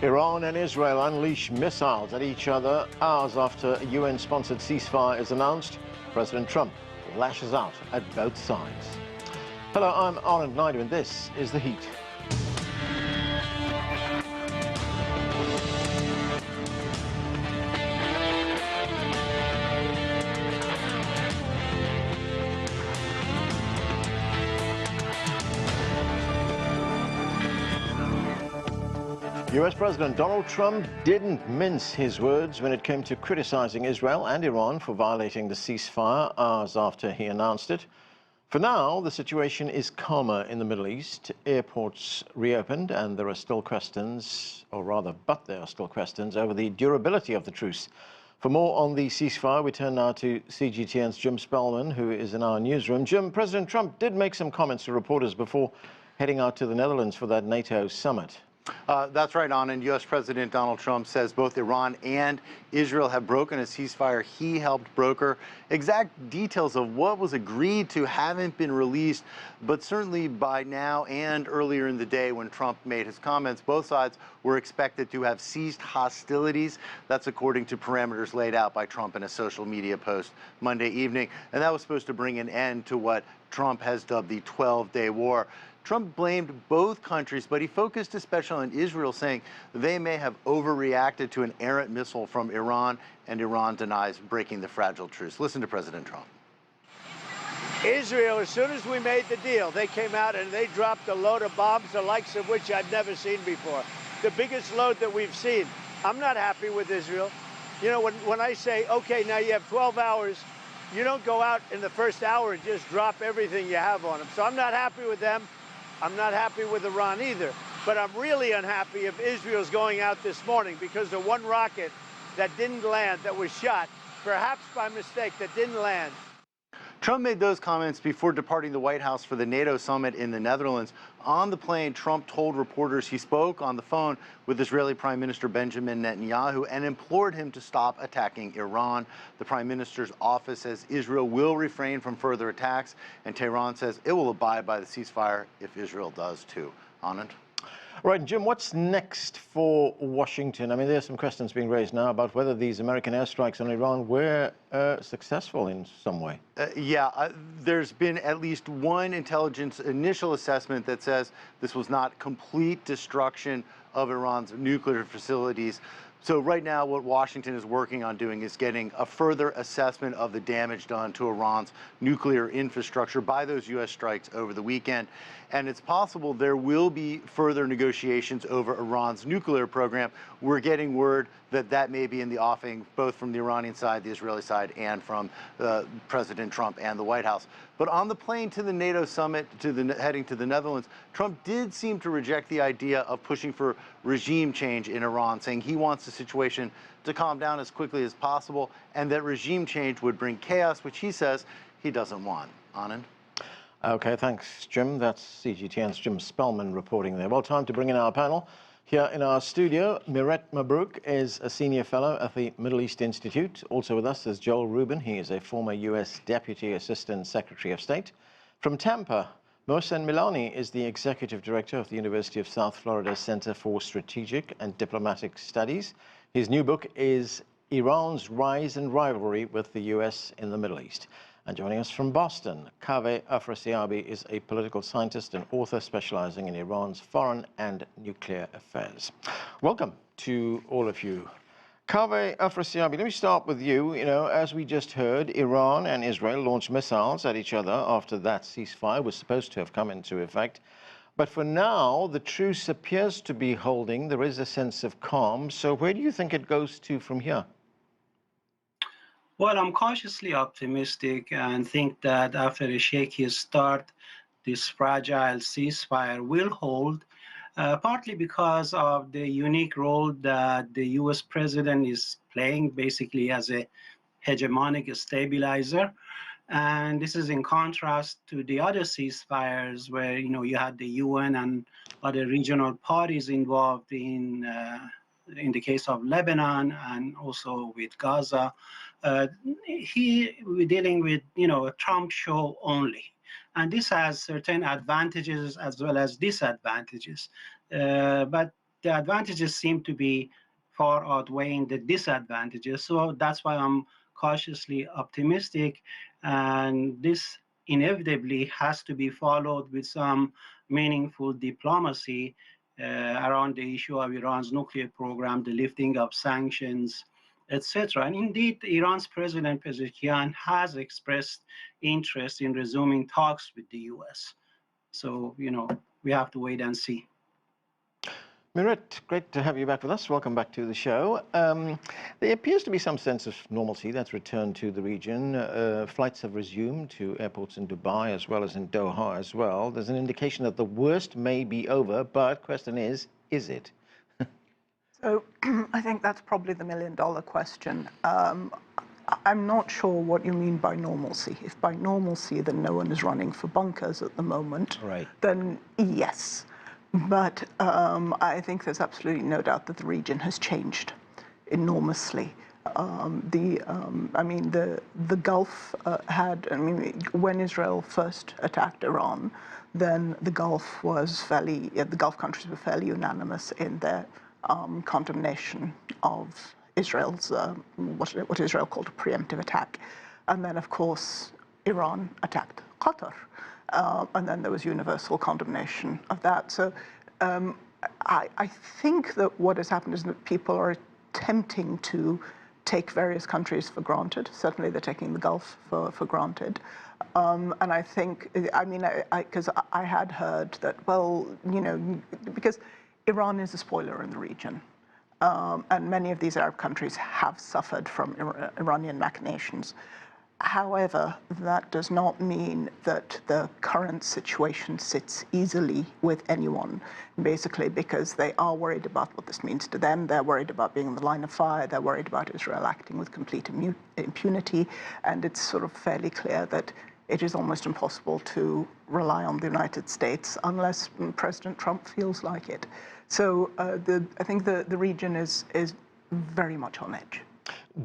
Iran and Israel unleash missiles at each other hours after a UN-sponsored ceasefire is announced. President Trump lashes out at both sides. Hello, I'm Anand Naidu, and this is The Heat. US President Donald Trump didn't mince his words when it came to criticizing Israel and Iran for violating the ceasefire hours after he announced it. For now, the situation is calmer in the Middle East. Airports reopened, and there are still questions, but there are still questions over the durability of the truce. For more on the ceasefire, we turn now to CGTN's Jim Spellman, who is in our newsroom. Jim, President Trump did make some comments to reporters before heading out to the Netherlands for that NATO summit. That's right, Anand. U.S. President Donald Trump says both Iran and Israel have broken a ceasefire he helped broker. Exact details of what was agreed to haven't been released, but certainly by now and earlier in the day when Trump made his comments, both sides were expected to have ceased hostilities. That's according to parameters laid out by Trump in a social media post Monday evening. And that was supposed to bring an end to what Trump has dubbed the 12-day war. Trump blamed both countries, but he focused especially on Israel, saying they may have overreacted to an errant missile from Iran, and Iran denies breaking the fragile truce. Listen to President Trump. Israel, as soon as we made the deal, they came out and they dropped a load of bombs, the likes of which I'd never seen before. The biggest load that we've seen. I'm not happy with Israel. You know, when I say, okay, now you have 12 hours, you don't go out in the first hour and just drop everything you have on them. So I'm not happy with them. I'm not happy with Iran either, but I'm really unhappy if Israel's going out this morning because the one rocket that didn't land, that was shot, perhaps by mistake, that didn't land. Trump made those comments before departing the White House for the NATO summit in the Netherlands. On the plane, Trump told reporters he spoke on the phone with Israeli Prime Minister Benjamin Netanyahu and implored him to stop attacking Iran. The Prime Minister's office says Israel will refrain from further attacks, and Tehran says it will abide by the ceasefire if Israel does too. Anand? Right, Jim, what's next for Washington? I mean, there's some questions being raised now about whether these American airstrikes on Iran were successful in some way. There's been at least one intelligence initial assessment that says this was not complete destruction of Iran's nuclear facilities. So right now what Washington is working on doing is getting a further assessment of the damage done to Iran's nuclear infrastructure by those U.S. strikes over the weekend. And it's possible there will be further negotiations over Iran's nuclear program. We're getting word that that may be in the offing, both from the Iranian side, the Israeli side, and from President Trump and the White House. But on the plane to the NATO summit, heading to the Netherlands, Trump did seem to reject the idea of pushing for regime change in Iran, saying he wants the situation to calm down as quickly as possible, and that regime change would bring chaos, which he says he doesn't want. Anand? Okay, thanks, Jim. That's CGTN's Jim Spellman reporting there. Well, time to bring in our panel. Here in our studio, Mirette Mabrouk is a senior fellow at the Middle East Institute. Also with us is Joel Rubin. He is a former U.S. Deputy Assistant Secretary of State. From Tampa, Mohsen Milani is the Executive Director of the University of South Florida Center for Strategic and Diplomatic Studies. His new book is Iran's Rise and Rivalry with the U.S. in the Middle East. And joining us from Boston, Kaveh Afrasiabi is a political scientist and author specializing in Iran's foreign and nuclear affairs. Welcome to all of you. Kaveh Afrasiabi, let me start with you. You know, as we just heard, Iran and Israel launched missiles at each other after that ceasefire was supposed to have come into effect. But for now, the truce appears to be holding. There is a sense of calm. So where do you think it goes to from here? Well, I'm cautiously optimistic and think that after a shaky start, this fragile ceasefire will hold, partly because of the unique role that the U.S. president is playing, basically as a hegemonic stabilizer. And this is in contrast to the other ceasefires where, you know, you had the UN and other regional parties involved in the case of Lebanon and also with Gaza. We're dealing with, you know, a Trump show only. And this has certain advantages as well as disadvantages. But the advantages seem to be far outweighing the disadvantages. So that's why I'm cautiously optimistic. And this inevitably has to be followed with some meaningful diplomacy around the issue of Iran's nuclear program, the lifting of sanctions, etc. And indeed, Iran's President Pezeshkian has expressed interest in resuming talks with the U.S. So, we have to wait and see. Mirette, great to have you back with us. Welcome back to the show. There appears to be some sense of normalcy that's returned to the region. Flights have resumed to airports in Dubai as well as in Doha as well. There's an indication that the worst may be over, but question is it? So I think that's probably the million-dollar question. I'm not sure what you mean by normalcy. If by normalcy, then no one is running for bunkers at the moment, right, then yes. But I think there's absolutely no doubt that the region has changed enormously. The Gulf when Israel first attacked Iran, then the Gulf countries were fairly unanimous in their condemnation of Israel's, what Israel called a preemptive attack. And then, of course, Iran attacked Qatar. And then there was universal condemnation of that. So I think that what has happened is that people are attempting to take various countries for granted. Certainly they're taking the Gulf for granted. And I think, because I had heard that, because Iran is a spoiler in the region. And many of these Arab countries have suffered from Iranian machinations. However, that does not mean that the current situation sits easily with anyone, basically because they are worried about what this means to them. They're worried about being in the line of fire. They're worried about Israel acting with complete impunity. And it's sort of fairly clear that it is almost impossible to rely on the United States unless President Trump feels like it. So I think the region is very much on edge.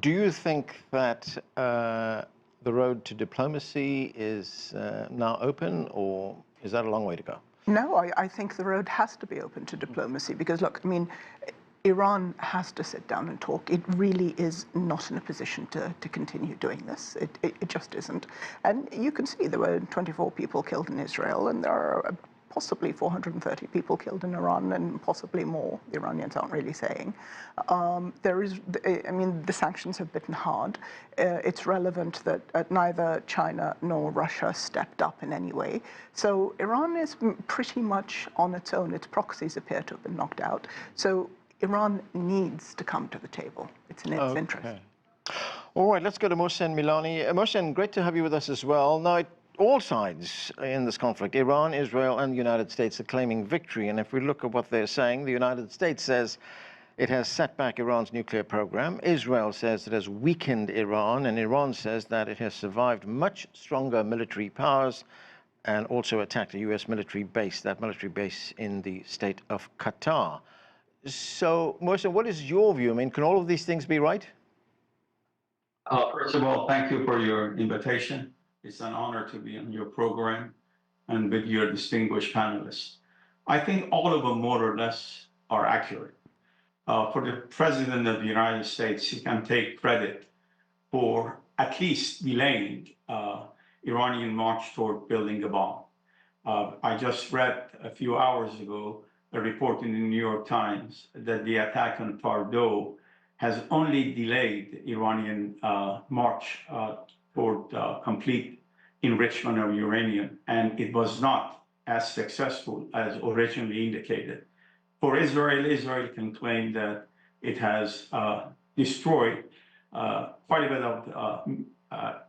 Do you think that the road to diplomacy is now open, or is that a long way to go? No, I think the road has to be open to diplomacy because, look, Iran has to sit down and talk. It really is not in a position to continue doing this. It just isn't. And you can see there were 24 people killed in Israel, and there are possibly 430 people killed in Iran, and possibly more. The Iranians aren't really saying. The sanctions have bitten hard. It's relevant that neither China nor Russia stepped up in any way. So Iran is pretty much on its own. Its proxies appear to have been knocked out. So Iran needs to come to the table. It's in its interest. All right, let's go to Mohsen Milani. Mohsen, great to have you with us as well. Now, all sides in this conflict, Iran, Israel, and the United States, are claiming victory. And if we look at what they're saying, the United States says it has set back Iran's nuclear program. Israel says it has weakened Iran, and Iran says that it has survived much stronger military powers and also attacked a U.S. military base, that military base in the state of Qatar. So, Mohsen, what is your view? Can all of these things be right? First of all, thank you for your invitation. It's an honor to be on your program and with your distinguished panelists. I think all of them more or less are accurate. For the President of the United States, he can take credit for at least delaying Iranian march toward building a bomb. I just read a few hours ago a report in the New York Times that the attack on Fordow has only delayed Iranian march toward complete enrichment of uranium, and it was not as successful as originally indicated. For Israel, Israel can claim that it has destroyed quite a bit of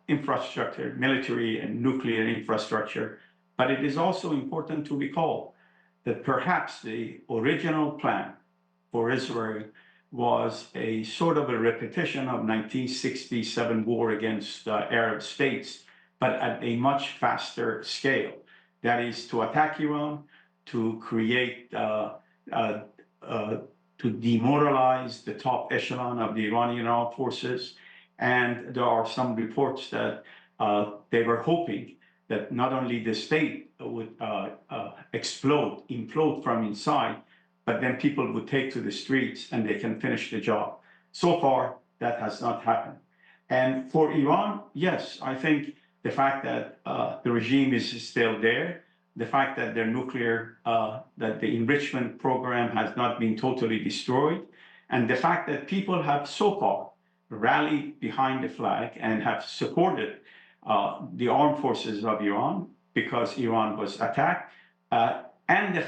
infrastructure, military and nuclear infrastructure, but it is also important to recall that perhaps the original plan for Israel was a sort of a repetition of 1967 war against Arab states, but at a much faster scale. That is to attack Iran, to create, to demoralize the top echelon of the Iranian armed forces. And there are some reports that they were hoping that not only the state would implode from inside, but then people would take to the streets and they can finish the job. So far, that has not happened. And for Iran, yes, I think the fact that the regime is still there, the fact that their nuclear, that the enrichment program has not been totally destroyed, and the fact that people have so far rallied behind the flag and have supported the armed forces of Iran because Iran was attacked, and the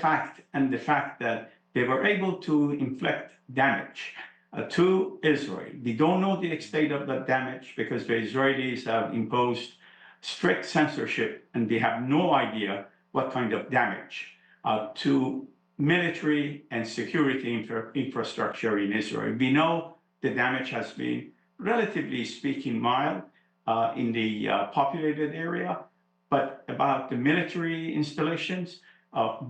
fact that they were able to inflict damage to Israel. We don't know the extent of the damage because the Israelis have imposed strict censorship and they have no idea what kind of damage to military and security infrastructure in Israel. We know the damage has been, relatively speaking, mild in the populated area, but about the military installations,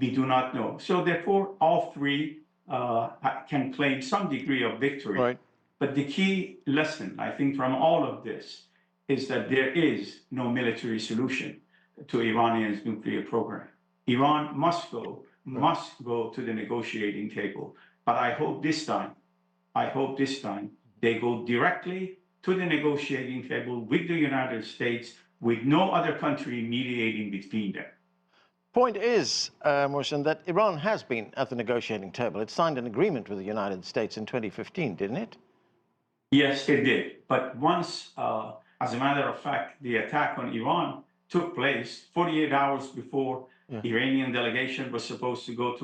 we do not know. So therefore, all three can claim some degree of victory. Right. But the key lesson, I think, from all of this is that there is no military solution to Iranian's nuclear program. Iran must go to the negotiating table. But I hope this time they go directly to the negotiating table with the United States, with no other country mediating between them. Point is, Mohsen, that Iran has been at the negotiating table. It signed an agreement with the United States in 2015, didn't it? Yes, it did. But once, as a matter of fact, the attack on Iran took place 48 hours before the Iranian delegation was supposed to go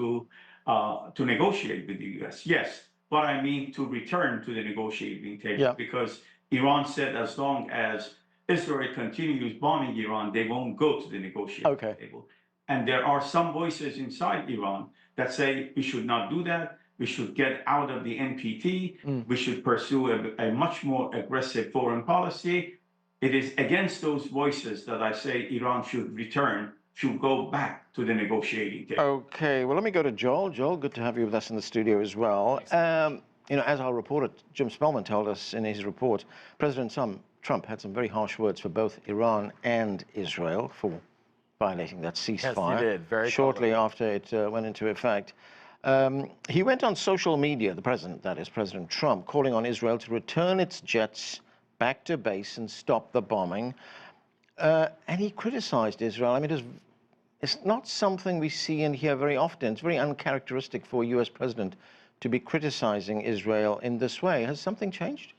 to negotiate with the U.S. Yes, but I mean to return to the negotiating table because Iran said as long as Israel continues bombing Iran, they won't go to the negotiating table. And there are some voices inside Iran that say we should not do that. We should get out of the NPT. We should pursue a much more aggressive foreign policy. It is against those voices that I say Iran should go back to the negotiating table. Okay, well, let me go to Joel. Joel, good to have you with us in the studio as well. You know, as our reporter, Jim Spellman, told us in his report, President Trump had some very harsh words for both Iran and Israel for violating that ceasefire. Yes, he did. Very shortly after it went into effect. He went on social media, the president, that is, President Trump, calling on Israel to return its jets back to base and stop the bombing. And he criticized Israel. I mean, it's not something we see and hear very often. It's very uncharacteristic for a U.S. president to be criticizing Israel in this way. Has something changed?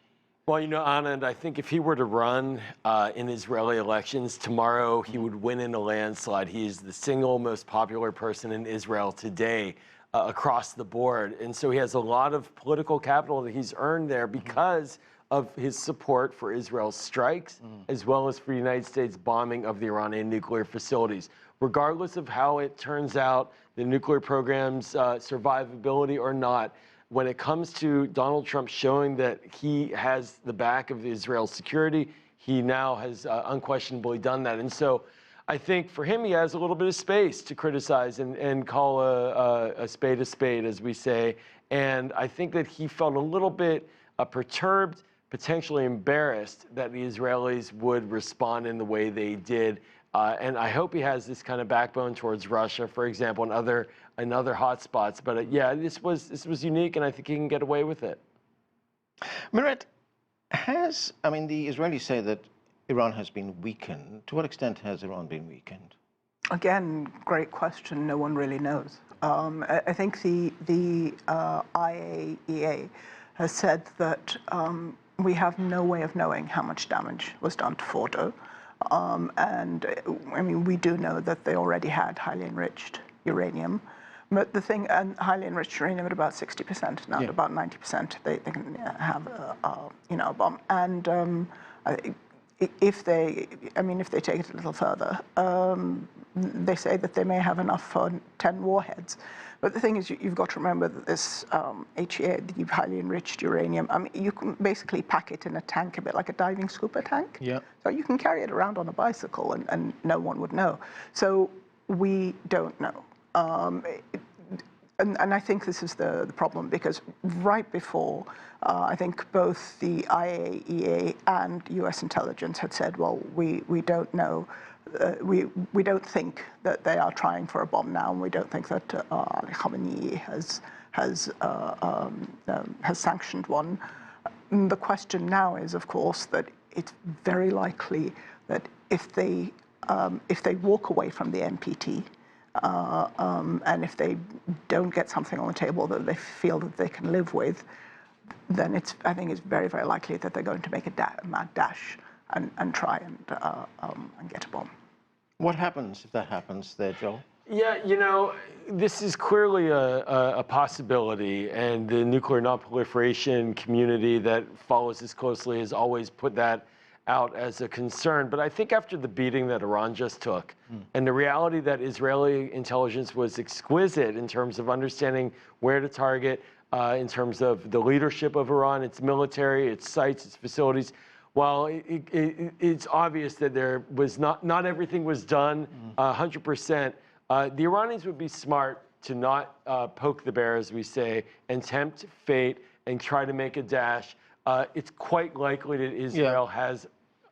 Well, you know, Anand, I think if he were to run in Israeli elections tomorrow, he would win in a landslide. He is the single most popular person in Israel today across the board. And so he has a lot of political capital that he's earned there because of his support for Israel's strikes, as well as for the United States bombing of the Iranian nuclear facilities. Regardless of how it turns out, the nuclear program's survivability or not, when it comes to Donald Trump showing that he has the back of Israel's security, he now has unquestionably done that. And so I think for him, he has a little bit of space to criticize and call a spade, as we say. And I think that he felt a little bit perturbed, potentially embarrassed that the Israelis would respond in the way they did. And I hope he has this kind of backbone towards Russia, for example, and other hot spots. But yeah, this was unique, and I think he can get away with it. Mirette, I mean, the Israelis say that Iran has been weakened. To what extent has Iran been weakened? Again, great question. No one really knows. I think the IAEA has said that we have no way of knowing how much damage was done to Fordo. And I mean, we do know that they already had highly enriched uranium. But the thing, and highly enriched uranium at about 60%, now at about 90%, they can have a bomb. And if they take it a little further, they say that they may have enough for 10 warheads. But the thing is, you've got to remember that this HEA, the highly enriched uranium, I mean, you can basically pack it in a tank, a bit like a diving scuba tank. Yeah. So you can carry it around on a bicycle and no one would know. So we don't know. And I think this is the problem, because right before, I think both the IAEA and US intelligence had said, well, we don't know, we don't think that they are trying for a bomb now, and we don't think that Ali Khamenei has has sanctioned one. The question now is, of course, that it's very likely that if they walk away from the NPT, and if they don't get something on the table that they feel that they can live with, then I think it's very, very likely that they're going to make a mad dash and try and get a bomb. What happens if that happens there, Joel? Yeah, you know, this is clearly a possibility, and the nuclear nonproliferation community that follows this closely has always put that out as a concern. But I think after the beating that Iran just took, and the reality that Israeli intelligence was exquisite in terms of understanding where to target, in terms of the leadership of Iran, its military, its sites, its facilities, while it's obvious that there was not everything was done 100%, the Iranians would be smart to not poke the bear, as we say, and tempt fate and try to make a dash. It's quite likely that Israel has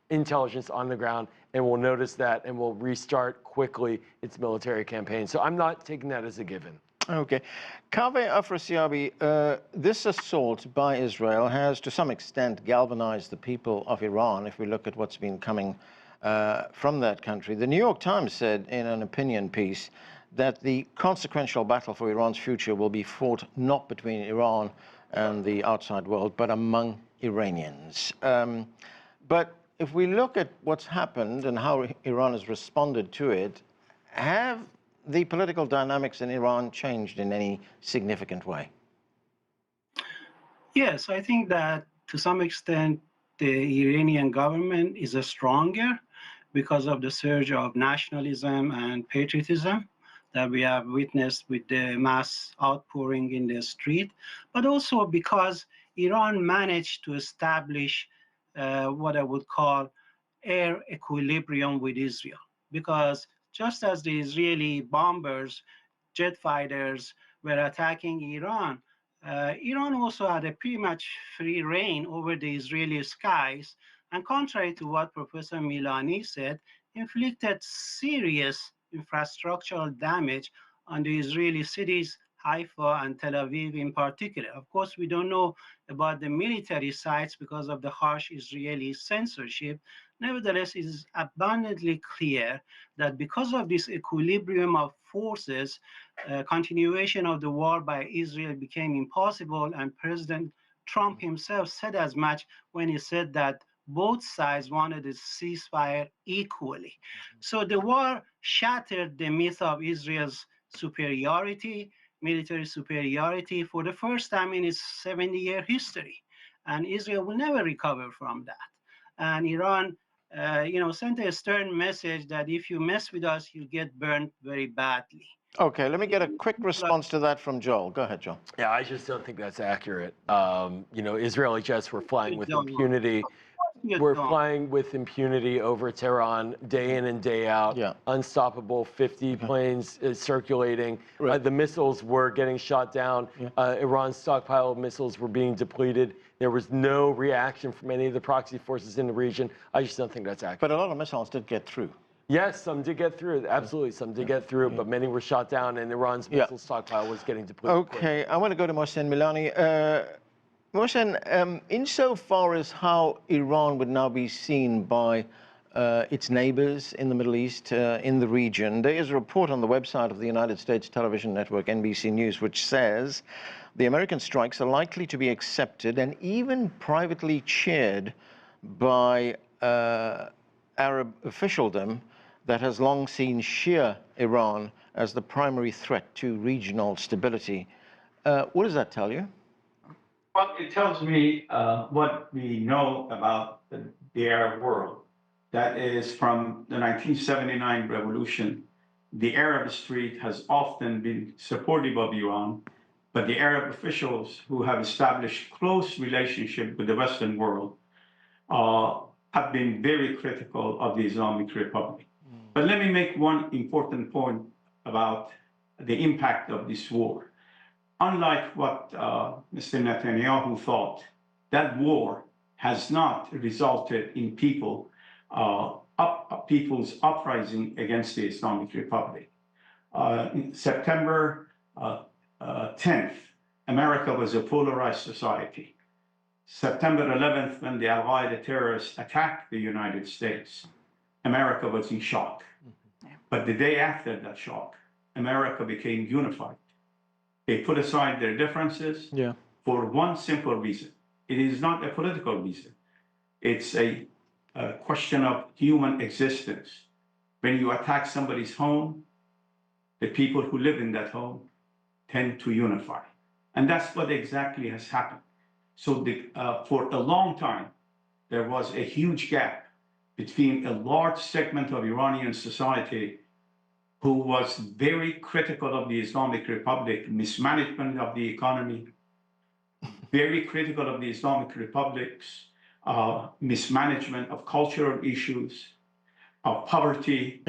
intelligence on the ground and will notice that and will restart quickly its military campaign. So I'm not taking that as a given. Okay. Kaveh Afrasiabi, this assault by Israel has to some extent galvanized the people of Iran, if we look at what's been coming from that country. The New York Times said in an opinion piece that the consequential battle for Iran's future will be fought not between Iran and the outside world, but among Iranians. But if we look at what's happened and how Iran has responded to it, have the political dynamics in Iran changed in any significant way? Yes, I think that to some extent the Iranian government is stronger because of the surge of nationalism and patriotism that we have witnessed with the mass outpouring in the street, but also because Iran managed to establish what I would call air equilibrium with Israel. Because just as the Israeli bombers, jet fighters were attacking Iran, Iran also had a pretty much free reign over the Israeli skies, and contrary to what Professor Milani said, inflicted serious infrastructural damage on the Israeli cities, Haifa and Tel Aviv in particular. Of course, we don't know about the military sites because of the harsh Israeli censorship. Nevertheless, it is abundantly clear that because of this equilibrium of forces, continuation of the war by Israel became impossible, and President Trump himself said as much when he said that both sides wanted a ceasefire equally. So the war shattered the myth of Israel's superiority, military superiority, for the first time in its 70-year history. And Israel will never recover from that. And Iran, sent a stern message that if you mess with us, you'll get burned very badly. Okay, let me get a quick response to that from Joel. Go ahead, Joel. Yeah, I just don't think that's accurate. Israeli jets were flying with impunity. We're flying with impunity over Tehran day in and day out. Yeah. Unstoppable, 50 planes circulating. Right. The missiles were getting shot down. Iran's stockpile of missiles were being depleted. There was no reaction from any of the proxy forces in the region. I just don't think that's accurate. But a lot of missiles did get through. Yes, some did get through. Absolutely, some did get through, but many were shot down, and Iran's missile stockpile was getting depleted. Okay, I want to go to Mohsen Milani. Mohsen, insofar as how Iran would now be seen by its neighbors in the Middle East, in the region, there is a report on the website of the United States television network NBC News which says the American strikes are likely to be accepted and even privately cheered by Arab officialdom that has long seen Shia Iran as the primary threat to regional stability. What does that tell you? Well, it tells me what we know about the Arab world. That is, from the 1979 revolution, the Arab street has often been supportive of Iran, but the Arab officials who have established close relationship with the Western world have been very critical of the Islamic Republic. But let me make one important point about the impact of this war. Unlike what Mr. Netanyahu thought, that war has not resulted in people's uprising against the Islamic Republic. In September 10th, America was a polarized society. September 11th, when the Al-Qaeda terrorists attacked the United States, America was in shock. But the day after that shock, America became unified. They put aside their differences for one simple reason. It is not a political reason. It's a question of human existence. When you attack somebody's home, the people who live in that home tend to unify. And that's what exactly has happened. So for a long time, there was a huge gap between a large segment of Iranian society who was very critical of the Islamic Republic, mismanagement of the economy, very critical of the Islamic Republic's mismanagement of cultural issues, of poverty,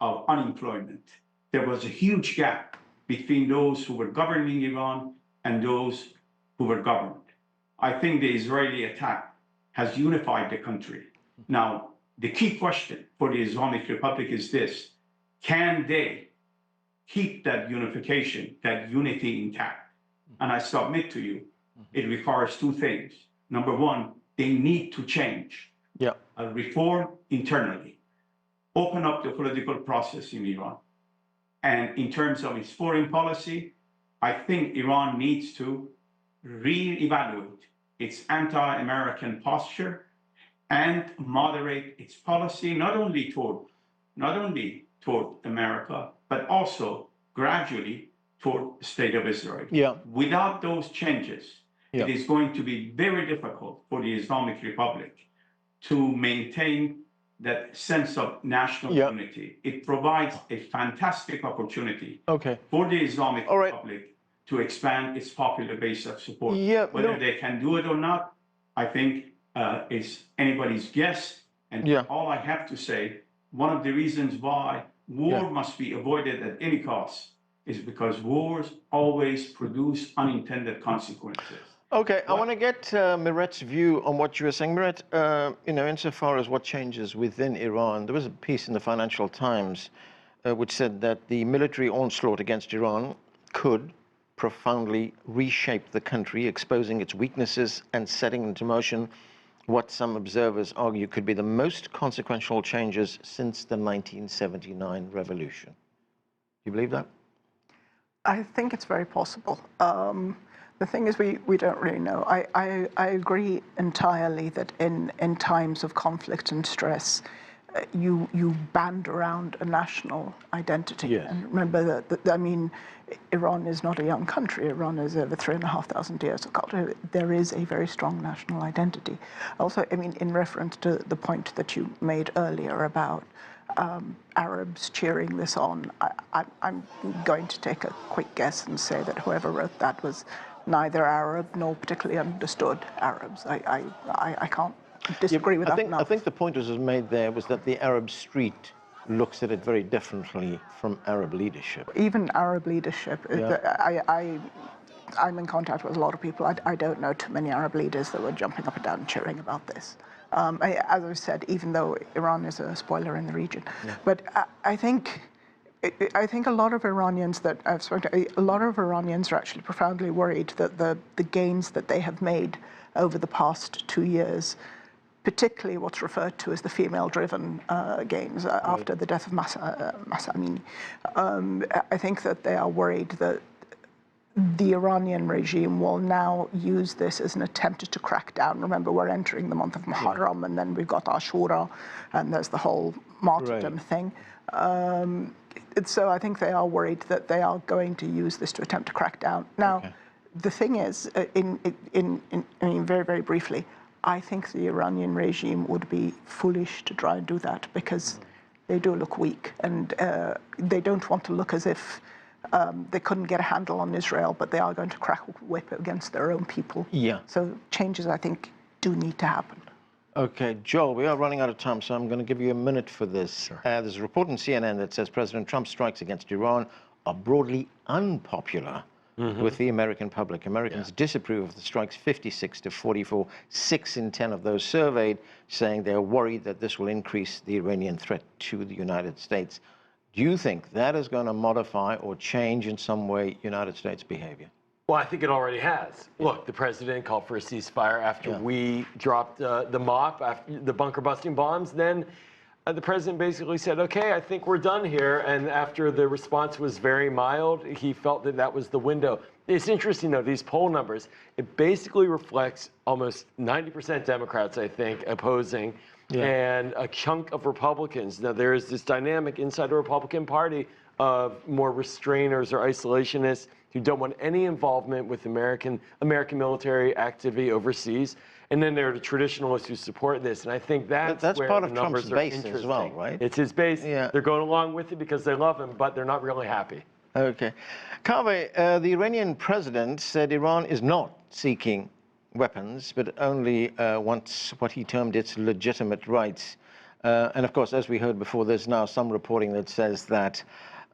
of unemployment. There was a huge gap between those who were governing Iran and those who were governed. I think the Israeli attack has unified the country. Now, the key question for the Islamic Republic is this: can they keep that unification, that unity intact? And I submit to you, it requires two things. Number one, they need to change, reform internally, open up the political process in Iran. And in terms of its foreign policy, I think Iran needs to reevaluate its anti-American posture and moderate its policy, not only toward America, but also gradually toward the State of Israel. Without those changes, it is going to be very difficult for the Islamic Republic to maintain that sense of national unity. It provides a fantastic opportunity for the Islamic Republic to expand its popular base of support. Whether they can do it or not, I think is anybody's guess. And all I have to say, one of the reasons why war must be avoided at any cost is because wars always produce unintended consequences. Okay, I want to get Mirette's view on what you were saying. Mirette, insofar as what changes within Iran, there was a piece in the Financial Times which said that the military onslaught against Iran could profoundly reshape the country, exposing its weaknesses and setting into motion what some observers argue could be the most consequential changes since the 1979 revolution. Do you believe that? I think it's very possible. The thing is, we don't really know. I agree entirely that in times of conflict and stress, you band around a national identity. And remember that, I mean, Iran is not a young country. Iran is over 3,500 years of culture. There is a very strong national identity. Also, I mean, in reference to the point that you made earlier about Arabs cheering this on, I'm going to take a quick guess and say that whoever wrote that was neither Arab nor particularly understood Arabs. I can't disagree with that enough. I think the point was made there was that the Arab street looks at it very differently from Arab leadership. Even Arab leadership, I'm in contact with a lot of people. I don't know too many Arab leaders that were jumping up and down cheering about this. As I said, even though Iran is a spoiler in the region. But I think a lot of Iranians that I've spoken to, a lot of Iranians are actually profoundly worried that the gains that they have made over the past 2 years, particularly what's referred to as the female-driven gains after the death of Mahsa Amini, I think that they are worried that the Iranian regime will now use this as an attempt to crack down. Remember, we're entering the month of Muharram, and then we've got Ashura, and there's the whole martyrdom thing. So I think they are worried that they are going to use this to attempt to crack down. Now, the thing is, I mean, very, very briefly, I think the Iranian regime would be foolish to try and do that because they do look weak, and they don't want to look as if they couldn't get a handle on Israel, but they are going to crack a whip against their own people. So changes, I think, do need to happen. Okay, Joel, we are running out of time, so I'm going to give you a minute for this. There's a report in CNN that says President Trump's strikes against Iran are broadly unpopular with the American public. Americans disapprove of the strikes 56 to 44, 6 in 10 of those surveyed, saying they're worried that this will increase the Iranian threat to the United States. Do you think that is going to modify or change in some way United States behavior? Well, I think it already has. Look, the president called for a ceasefire after we dropped the mop, after the bunker busting bombs. Then the president basically said, okay, I think we're done here. And after the response was very mild, he felt that that was the window. It's interesting, though, these poll numbers, it basically reflects almost 90% Democrats, I think, opposing, and a chunk of Republicans. Now, there is this dynamic inside the Republican Party of more restrainers or isolationists who don't want any involvement with American military activity overseas. And then there are the traditionalists who support this. And I think that's where part the of numbers Trump's are base interesting. as well, right? It's his base. Yeah. They're going along with it because they love him, but they're not really happy. Okay. Kaveh, the Iranian president said Iran is not seeking weapons, but only wants what he termed its legitimate rights. And of course, as we heard before, there's now some reporting that says that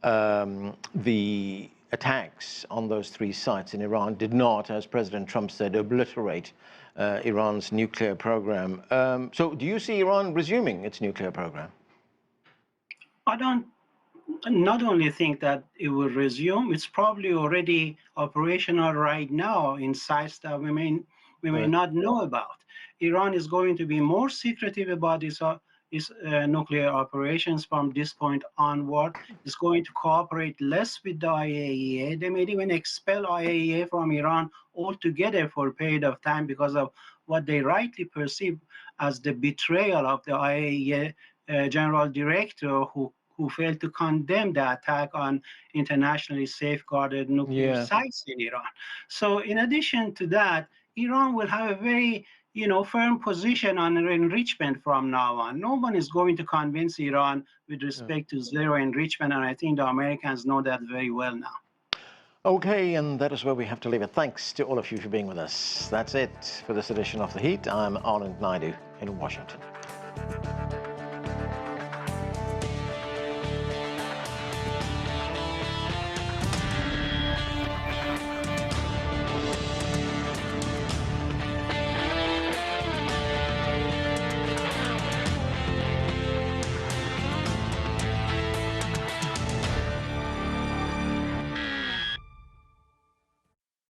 the attacks on those 3 sites in Iran did not, as President Trump said, obliterate Iran's nuclear program. So do you see Iran resuming its nuclear program? I don't not only think that it will resume, it's probably already operational right now in sites that we may not know about. Iran is going to be more secretive about its nuclear operations from this point onward. It's going to cooperate less with the IAEA. They may even expel IAEA from Iran altogether for a period of time because of what they rightly perceive as the betrayal of the IAEA general director who failed to condemn the attack on internationally safeguarded nuclear sites in Iran. So in addition to that, Iran will have a very firm position on enrichment from now on. No one is going to convince Iran with respect to zero enrichment, and I think the Americans know that very well now. Okay, and that is where we have to leave it. Thanks to all of you for being with us. That's it for this edition of The Heat. I'm Anand Naidu in Washington.